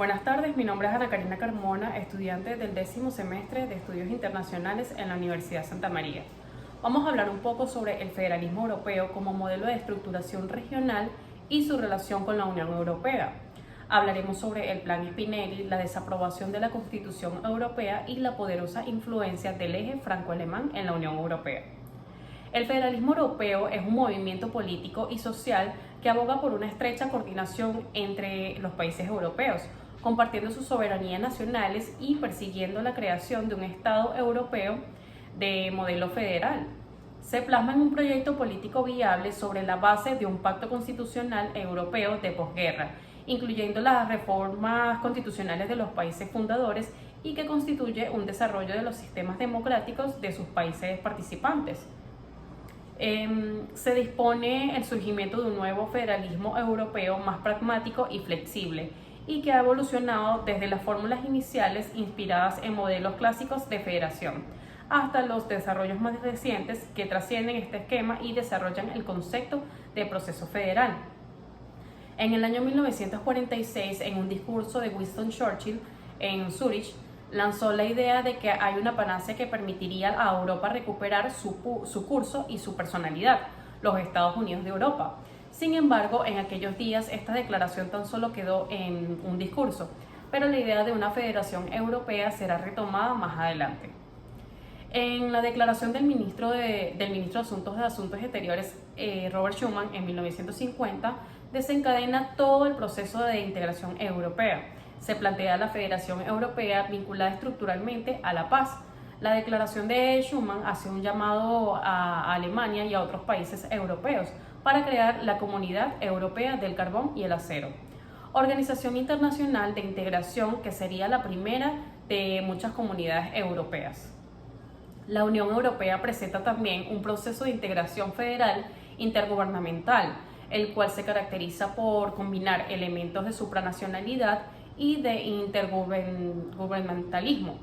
Buenas tardes, mi nombre es Ana Karina Carmona, estudiante del 10º semestre de Estudios Internacionales en la Universidad Santa María. Vamos a hablar un poco sobre el federalismo europeo como modelo de estructuración regional y su relación con la Unión Europea. Hablaremos sobre el Plan Spinelli, la desaprobación de la Constitución Europea y la poderosa influencia del eje franco-alemán en la Unión Europea. El federalismo europeo es un movimiento político y social que aboga por una estrecha coordinación entre los países europeos, compartiendo sus soberanías nacionales y persiguiendo la creación de un Estado europeo de modelo federal. Se plasma en un proyecto político viable sobre la base de un pacto constitucional europeo de posguerra, incluyendo las reformas constitucionales de los países fundadores y que constituye un desarrollo de los sistemas democráticos de sus países participantes. Se dispone el surgimiento de un nuevo federalismo europeo más pragmático y flexible y que ha evolucionado desde las fórmulas iniciales inspiradas en modelos clásicos de federación hasta los desarrollos más recientes que trascienden este esquema y desarrollan el concepto de proceso federal. En el año 1946, en un discurso de Winston Churchill en Zúrich, lanzó la idea de que hay una panacea que permitiría a Europa recuperar su curso y su personalidad, los Estados Unidos de Europa. Sin embargo, en aquellos días esta declaración tan solo quedó en un discurso, pero la idea de una federación europea será retomada más adelante. En la declaración del ministro de Asuntos Exteriores, Robert Schuman, en 1950, desencadena todo el proceso de integración europea. Se plantea la Federación Europea vinculada estructuralmente a la paz. La declaración de Schuman hace un llamado a Alemania y a otros países europeos para crear la Comunidad Europea del Carbón y el Acero, organización internacional de integración que sería la primera de muchas comunidades europeas. La Unión Europea presenta también un proceso de integración federal intergubernamental, el cual se caracteriza por combinar elementos de supranacionalidad y de intergubernamentalismo,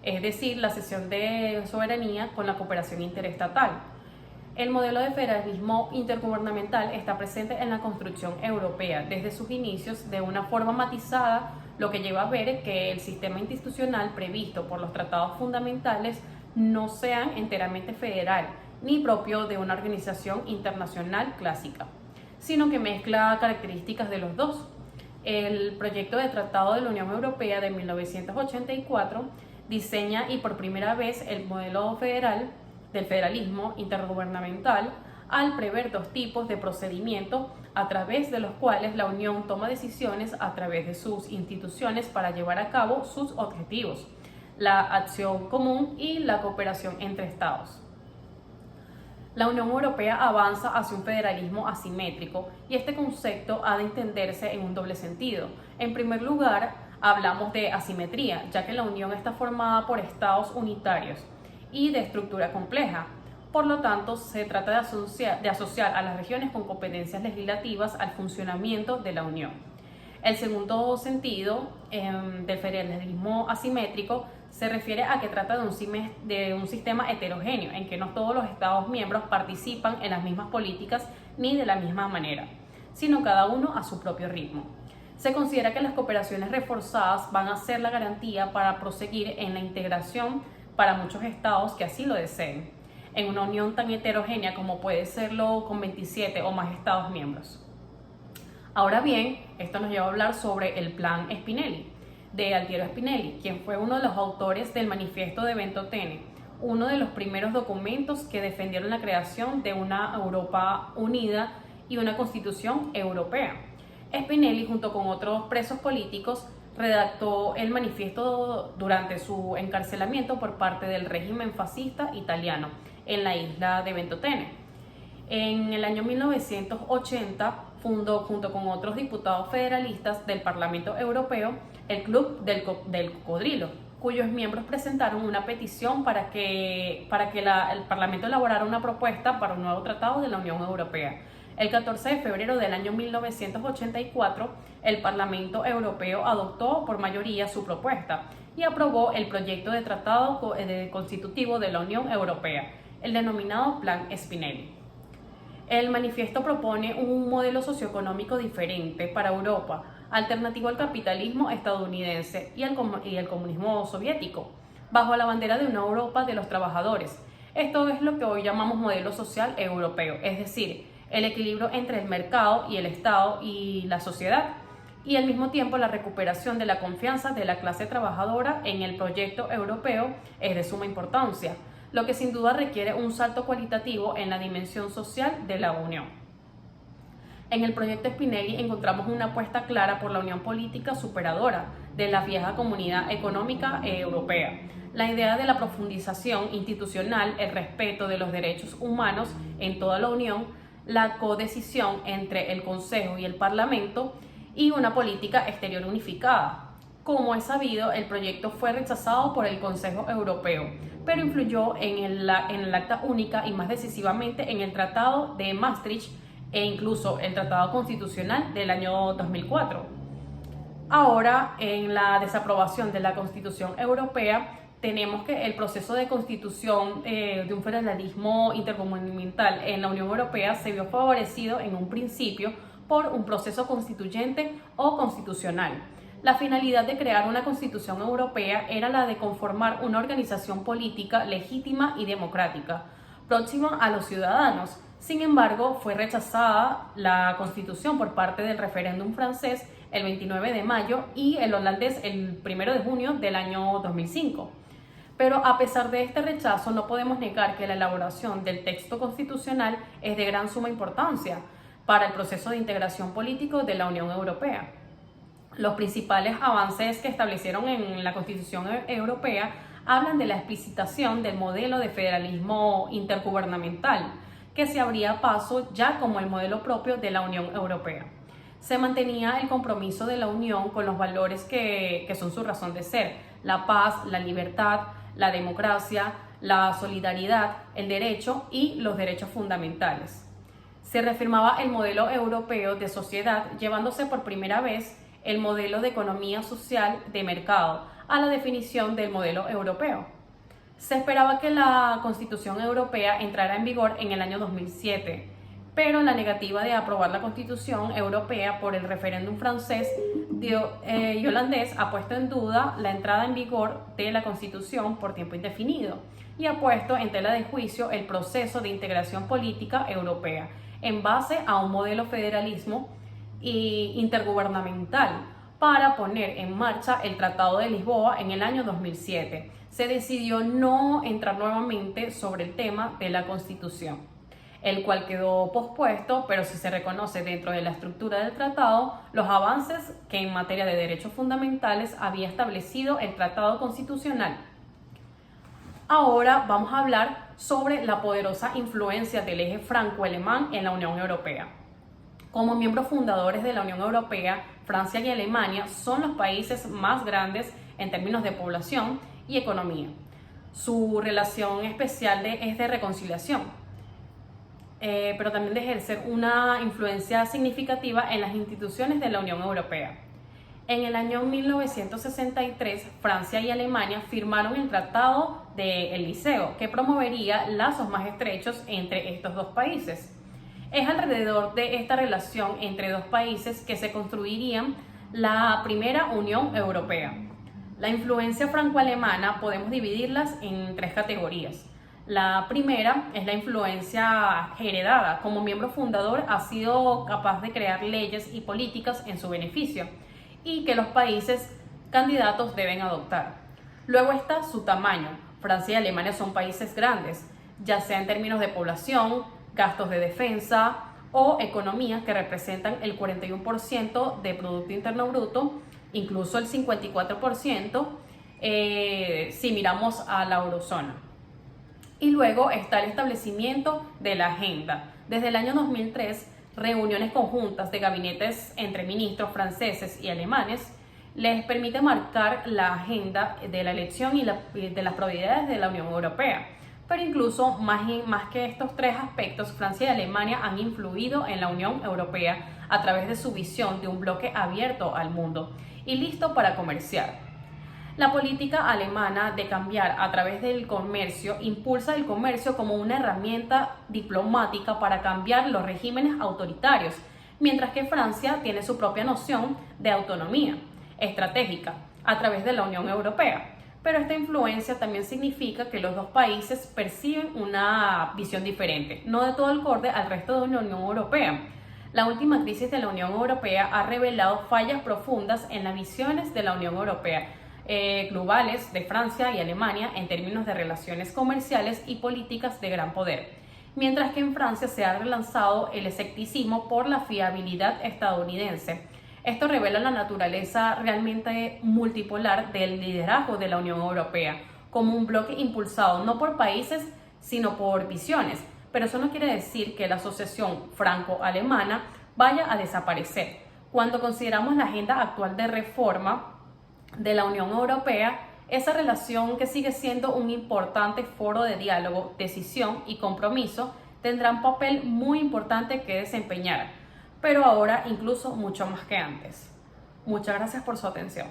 es decir, la cesión de soberanía con la cooperación interestatal. El modelo de federalismo intergubernamental está presente en la construcción europea desde sus inicios de una forma matizada, lo que lleva a ver que el sistema institucional previsto por los tratados fundamentales no sea enteramente federal ni propio de una organización internacional clásica, sino que mezcla características de los dos. El proyecto de Tratado de la Unión Europea de 1984 diseña y por primera vez el modelo federal del federalismo intergubernamental al prever dos tipos de procedimientos a través de los cuales la Unión toma decisiones a través de sus instituciones para llevar a cabo sus objetivos, la acción común y la cooperación entre Estados. La Unión Europea avanza hacia un federalismo asimétrico y este concepto ha de entenderse en un doble sentido. En primer lugar, hablamos de asimetría, ya que la Unión está formada por estados unitarios y de estructura compleja. Por lo tanto, se trata de asociar a las regiones con competencias legislativas al funcionamiento de la Unión. El segundo sentido del federalismo asimétrico se refiere a que trata de un sistema heterogéneo, en que no todos los Estados miembros participan en las mismas políticas ni de la misma manera, sino cada uno a su propio ritmo. Se considera que las cooperaciones reforzadas van a ser la garantía para proseguir en la integración para muchos Estados que así lo deseen, en una unión tan heterogénea como puede serlo con 27 o más Estados miembros. Ahora bien, esto nos lleva a hablar sobre el Plan Spinelli, de Altiero Spinelli, quien fue uno de los autores del Manifiesto de Ventotene, uno de los primeros documentos que defendieron la creación de una Europa unida y una constitución europea. Spinelli, junto con otros presos políticos, redactó el manifiesto durante su encarcelamiento por parte del régimen fascista italiano en la isla de Ventotene. En el año 1980 fundó, junto con otros diputados federalistas del Parlamento Europeo, el Club del Cocodrilo, cuyos miembros presentaron una petición para que el Parlamento elaborara una propuesta para un nuevo tratado de la Unión Europea. El 14 de febrero del año 1984, el Parlamento Europeo adoptó por mayoría su propuesta y aprobó el proyecto de tratado constitutivo de la Unión Europea, el denominado Plan Spinelli. El manifiesto propone un modelo socioeconómico diferente para Europa, alternativo al capitalismo estadounidense y el comunismo soviético, bajo la bandera de una Europa de los trabajadores. Esto es lo que hoy llamamos modelo social europeo, es decir, el equilibrio entre el mercado y el Estado y la sociedad, y al mismo tiempo la recuperación de la confianza de la clase trabajadora en el proyecto europeo es de suma importancia, lo que sin duda requiere un salto cualitativo en la dimensión social de la Unión. En el proyecto Spinelli encontramos una apuesta clara por la unión política superadora de la vieja comunidad económica europea. La idea de la profundización institucional, el respeto de los derechos humanos en toda la Unión, la codecisión entre el Consejo y el Parlamento y una política exterior unificada. Como es sabido, el proyecto fue rechazado por el Consejo Europeo, pero influyó en el Acta Única y más decisivamente en el Tratado de Maastricht e incluso el Tratado Constitucional del año 2004. Ahora, en la desaprobación de la Constitución Europea, tenemos que el proceso de constitución de un federalismo intergubernamental en la Unión Europea se vio favorecido en un principio por un proceso constituyente o constitucional. La finalidad de crear una constitución europea era la de conformar una organización política legítima y democrática, próxima a los ciudadanos. Sin embargo, fue rechazada la constitución por parte del referéndum francés el 29 de mayo y el holandés el 1 de junio del año 2005. Pero a pesar de este rechazo, no podemos negar que la elaboración del texto constitucional es de gran suma importancia para el proceso de integración político de la Unión Europea. Los principales avances que establecieron en la Constitución Europea hablan de la explicitación del modelo de federalismo intergubernamental, que se abría paso ya como el modelo propio de la Unión Europea. Se mantenía el compromiso de la Unión con los valores que son su razón de ser: la paz, la libertad, la democracia, la solidaridad, el derecho y los derechos fundamentales. Se reafirmaba el modelo europeo de sociedad, llevándose por primera vez el modelo de economía social de mercado a la definición del modelo europeo. Se esperaba que la Constitución Europea entrara en vigor en el año 2007, pero la negativa de aprobar la Constitución Europea por el referéndum francés y holandés ha puesto en duda la entrada en vigor de la Constitución por tiempo indefinido y ha puesto en tela de juicio el proceso de integración política europea en base a un modelo federalismo intergubernamental para poner en marcha el Tratado de Lisboa en el año 2007. Se decidió no entrar nuevamente sobre el tema de la Constitución, el cual quedó pospuesto, pero sí se reconoce dentro de la estructura del tratado los avances que en materia de derechos fundamentales había establecido el Tratado Constitucional. Ahora vamos a hablar sobre la poderosa influencia del eje franco-alemán en la Unión Europea. Como miembros fundadores de la Unión Europea, Francia y Alemania son los países más grandes en términos de población y economía. Su relación especial es de reconciliación, pero también de ejercer una influencia significativa en las instituciones de la Unión Europea. En el año 1963, Francia y Alemania firmaron el Tratado de El Liceo, que promovería lazos más estrechos entre estos dos países. Es alrededor de esta relación entre dos países que se construirían la primera Unión Europea. La influencia franco-alemana podemos dividirlas en tres categorías. La primera es la influencia heredada. Como miembro fundador ha sido capaz de crear leyes y políticas en su beneficio y que los países candidatos deben adoptar. Luego está su tamaño. Francia y Alemania son países grandes, ya sea en términos de población, gastos de defensa o economías que representan el 41% de Producto Interno Bruto, incluso el 54% si miramos a la eurozona. Y luego está el establecimiento de la agenda. Desde el año 2003, reuniones conjuntas de gabinetes entre ministros franceses y alemanes les permite marcar la agenda de la elección y de las prioridades de la Unión Europea. Pero incluso más que estos tres aspectos, Francia y Alemania han influido en la Unión Europea a través de su visión de un bloque abierto al mundo y listo para comerciar. La política alemana de cambiar a través del comercio impulsa el comercio como una herramienta diplomática para cambiar los regímenes autoritarios mientras que Francia tiene su propia noción de autonomía estratégica a través de la Unión Europea. Pero esta influencia también significa que los dos países perciben una visión diferente, no de todo acorde al resto de la Unión Europea. La última crisis de la Unión Europea ha revelado fallas profundas en las visiones de la Unión Europea globales de Francia y Alemania en términos de relaciones comerciales y políticas de gran poder, mientras que en Francia se ha relanzado el escepticismo por la fiabilidad estadounidense. Esto revela la naturaleza realmente multipolar del liderazgo de la Unión Europea, como un bloque impulsado no por países, sino por visiones. Pero eso no quiere decir que la asociación franco-alemana vaya a desaparecer. Cuando consideramos la agenda actual de reforma de la Unión Europea, esa relación, que sigue siendo un importante foro de diálogo, decisión y compromiso, tendrá un papel muy importante que desempeñar, pero ahora incluso mucho más que antes. Muchas gracias por su atención.